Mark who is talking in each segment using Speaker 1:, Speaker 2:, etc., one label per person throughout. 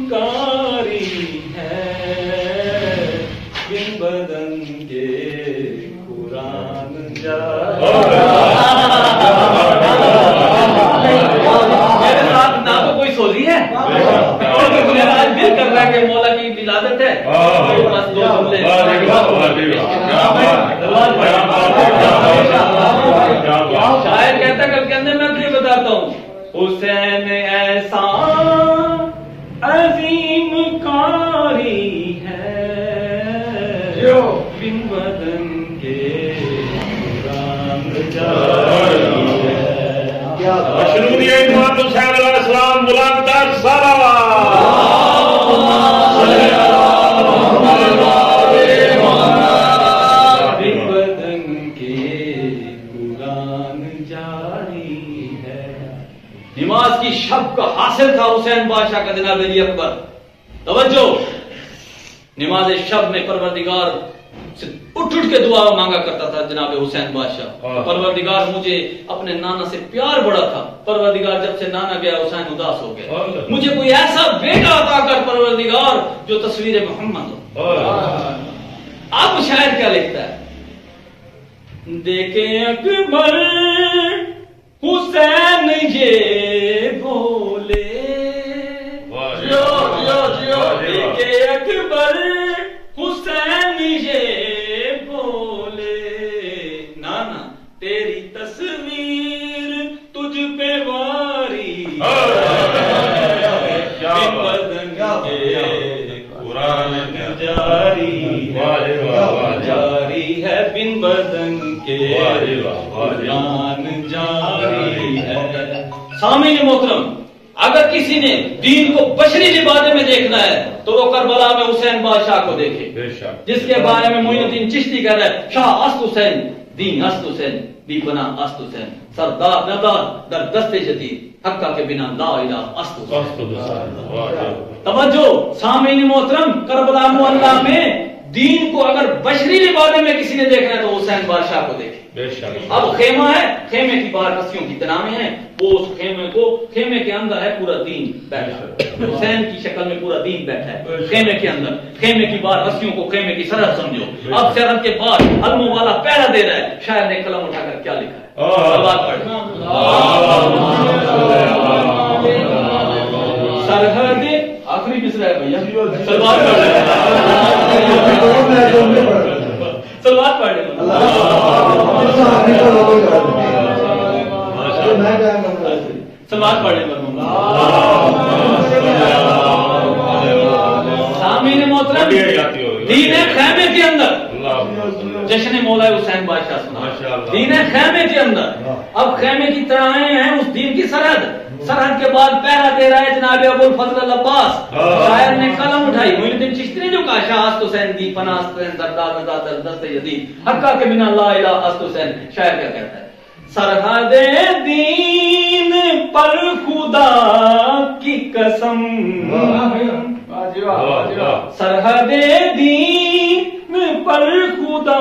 Speaker 1: کاری ہے بن بدن کے قرآن میرے ساتھ نہ تو کوئی سوزی ہے اور مجھے آج دل کر رہا ہے کہ مولا کی ولادت ہے بس دو جملے شاعر کہتا ہے کل کے اندر میں تجھے بتاتا ہوں حسین ایسا عظیم کاری ہے بن بدن کے قرآن جاری ہے
Speaker 2: مشروطیہ امام حسین علیہ السلام بلند تر
Speaker 1: بن بدن کے قرآن جاری ہے نماز کی شب کا حاصل تھا حسین بادشاہ کا جناب علی اکبر توجہ نماز شب میں پروردگار سے اٹھ کے دعا مانگا کرتا تھا جناب حسین بادشاہ پروردگار مجھے اپنے نانا سے پیار بڑا تھا پروردگار جب سے نانا گیا حسین اداس ہو گیا مجھے کوئی ایسا بیٹا عطا کر پروردگار جو تصویر محمد ہو اب شاعر کیا لکھتا ہے دیکھیں اکبر حسین یہ بولے دیکھیں اکبر حسین یہ بولے نانا تیری تصویر تجھ پہ واری بن بدن کے قرآن جاری ہے بن بدن کے قرآن جاری ہے سامعین محترم اگر کسی نے دین کو بشری لبادے میں دیکھنا ہے تو وہ کربلا میں حسین بادشاہ کو دیکھے جس کے بارے میں معین الدین چشتی کہہ رہا ہے شاہ است حسین دین است حسین بی بنا است حسین سردار ندار در دست جدید حقہ کے بنا لا الہ است حسین توجہ سامعین محترم کربلا معلیٰ میں دین کو اگر بشری لبادے میں کسی نے دیکھنا ہے تو حسین بادشاہ کو دیکھے اب خیمہ ہے خیمے کی باہر رسیوں کی تنامیں ہیں وہ اس خیمے کے اندر ہے پورا دین بیٹھا حسین کی شکل میں پورا دین بیٹھا ہے خیمے کے اندر خیمے کی باہر رسیوں کو خیمے کی سرحد سمجھو اب سرحد کے بعد علموں والا پہرا دے رہا ہے شاعر نے قلم اٹھا کر کیا لکھا ہے سلوات پڑھ سرحد آخری مصرع ہے بھیا سلوات پڑھ سلوات پڑھ سلوات پڑھنے پر سامعین محترم دین خیمے کے اندر جشن مولا حسین بادشاہ سنا دین خیمے کے اندر اب خیمے کی طرحیں ہیں اس دین کی سرحد کے بعد پہرا دے رہا ہے جناب ابو الفضل العباس شاعر نے قلم اٹھائی معین الدین چشتی نے جو کہا شاہ است حسین دی پناہ است حسین درداد ازاد دست یزید حقہ کے بنا لا الہ است حسین شاعر کیا کہتا ہے سرحد دین پر خدا کی قسم سرحد دین پر خدا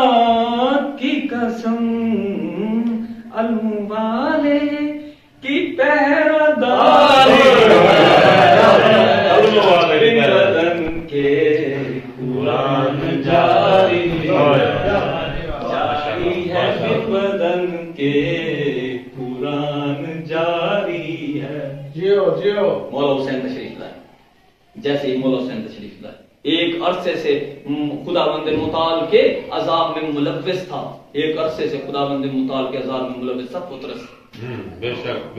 Speaker 1: کی قسم علم والے کی پہرہ دار بدن کے قرآن جاری ہے بدن کے قرآن جاری ہے مولا حسین تشریف لائے جیسے ہی مولا حسین تشریف لائے ایک عرصے سے خداوند متعال کے عذاب میں ملوث تھا ایک عرصے سے خداوند متعال کے عذاب میں ملوث تھا پترس
Speaker 2: بے شک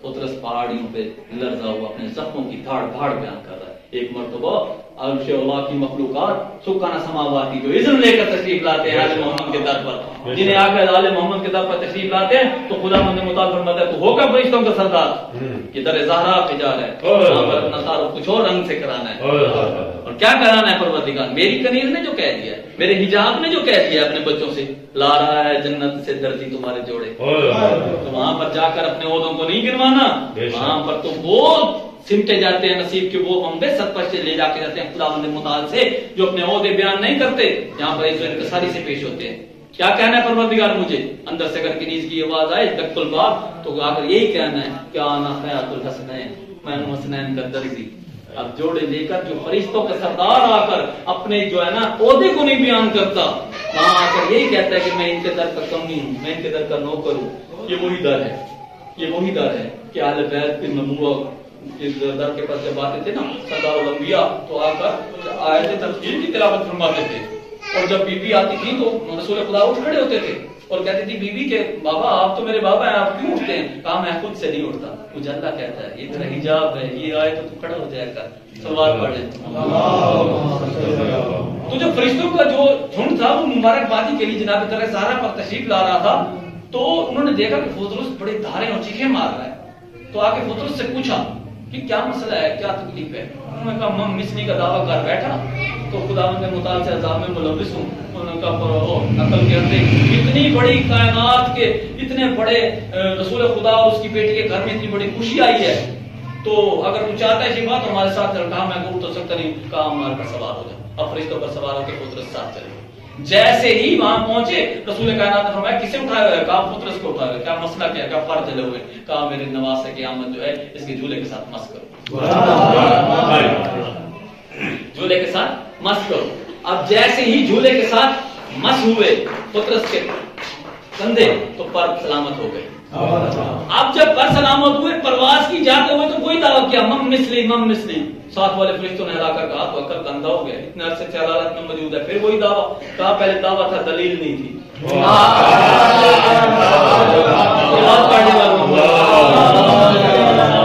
Speaker 1: پترس پہاڑیوں پہ لرزا ہوا اپنے زخموں کی دھاڑ دھاڑ بیان کر رہا ہے ایک مرتبہ عرش اللہ کی مخلوقات سکانہ سماواتی جو اذن لے کر تشریف لاتے ہیں آل محمد کے در پر جنہیں آ کر آل محمد کے در پر تشریف لاتے ہیں تو خدا مند مطالب فرماتا ہے تو ہو کر فرشتوں کا سردار کہ در زہرا پہ جا رہا ہے وہاں پر اپنا تعارف کچھ اور رنگ سے کرانا ہے اور کیا کرانا ہے پروردگار میری کنیر نے جو کہہ دیا میرے حجاب نے جو کہہ دیا اپنے بچوں سے لا رہا ہے جنت سے درجی تمہارے جوڑے تو وہاں پر جا کر اپنے عہدوں کو نہیں گروانا وہاں پر تو وہ سمٹے جاتے ہیں نصیب کے وہ ہم بے ست سے لے جا کے جاتے ہیں خداوند متعال سے جو اپنے عہدے بیان نہیں کرتے یہاں پر عزت انکساری سے پیش ہوتے ہیں کیا کہنا ہے پروردگار مجھے اندر سے اگر کنیز کی آواز آئے دق الباب تو آ کر یہی کہنا ہے کہ آنا خیات الحسنین میں حسنین کا درزی اب جوڑے لے کر جو فرشتوں کا سردار آ کر اپنے جو ہے نا عہدے کو نہیں بیان کرتا، وہاں آ کر یہی کہتا ہے کہ میں ان کے در کا کمی ہوں، میں ان کے در کا نوکر ہوں. یہ وہی در ہے، یہ وہی در ہے کہ اہل بیت کی نبوت کے در کے پاس جب آتے تھے نا سردار الانبیاء تو آ کر آیت تفسیر کی تلاوت فرماتے تھے، اور جب بی بی آتی تھی تو رسول خدا اٹھ کھڑے ہوتے تھے اور کہتی تھی بی بی کے بابا آپ تو میرے بابا ہیں، آپ کیوں اٹھتے ہیں؟ کہا میں خود سے نہیں اٹھتا، مجھے اللہ کہتا ہے یہ تیرا حجاب ہے، یہ آئے تو کھڑا ہو جائے گا. سلوات پڑھ لیں. تو جو فرشتوں کا جو جھنڈ تھا وہ مبارک بادی کے لیے جناب درگاہ زہرا پر تشریف لا رہا تھا، تو انہوں نے دیکھا کہ بطرس بڑے دھارے اور چیخے مار رہا ہے، تو آ کے بطرس سے پوچھا کہ کیا مسئلہ ہے، کیا تکلیف ہے؟ انہوں نے کہا مم مسنی کا دعویٰ کر بیٹھا تو خداوند کے مطالعے سے عذاب میں ملوث ہوں. انہوں نے کہا پر عقل کے اندر اتنی بڑی کائنات کے اتنے بڑے رسول خدا اور اس کی بیٹی کے گھر میں اتنی بڑی خوشی آئی ہے، تو اگر تو چاہتا ہے یہ بات ہمارے ساتھ چل. کہا میں اٹھ تو سکتا نہیں، کہا ہمارے پر سوار ہو جائے. اب فرشتوں پر سوار ہو کے بطرس ساتھ چلے. جیسے ہی وہاں پہنچے رسول کائنات نے فرمایا کسے اٹھایا ہوا ہے؟ کہا بطرس کو اٹھایا ہوا ہے. کیا مسئلہ کیا؟ کیا پر چلے ہوئے؟ کہا میرے نواز قیامت جو ہے اس کے جھولے کے ساتھ مس کرو، جھولے کے ساتھ مس کرو. اب جیسے ہی جھولے کے ساتھ مس ہوئے بطرس کے کندھے تو پر سلامت ہو گئے. اب جب پر سلامت ہوئے پرواز کی جاتے ہوئے تو کوئی دعویٰ کیا مم مثلی مم مثلی. ساتھ والے فرشتوں نے ہلا کر کہا تو عقل اندھا ہو گیا، اتنے عرصے سے حالات میں موجود ہے. پھر وہی دعویٰ. کہا پہلے دعویٰ تھا دلیل نہیں تھی.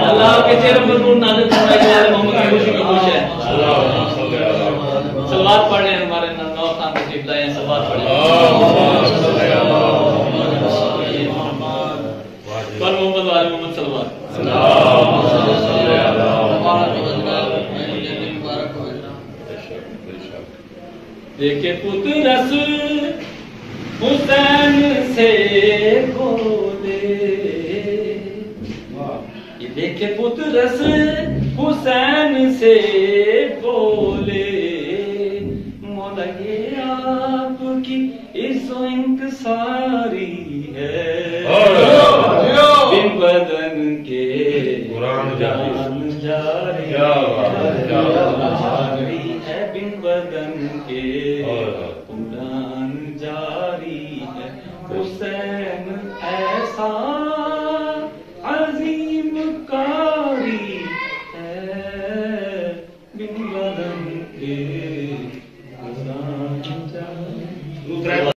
Speaker 1: اللہ کے چہرے پر نور نازل فرمائے والے محمد کی خوشی کی خوش ہے. صلوات پڑھ لیں ہمارے نو خان تشریف لائے ہیں. صلوات پڑھ لیں. محمد والے محمد صلوات. دیکھے پترس حسین سے بولے، یہ دیکھے پترس حسین سے بولے، مولا یہ آپ کی عز و انکساری ہے، بن بدن کے جان جاری ہے، بن بدن کے قرآن جاری ہے. حسین ایسا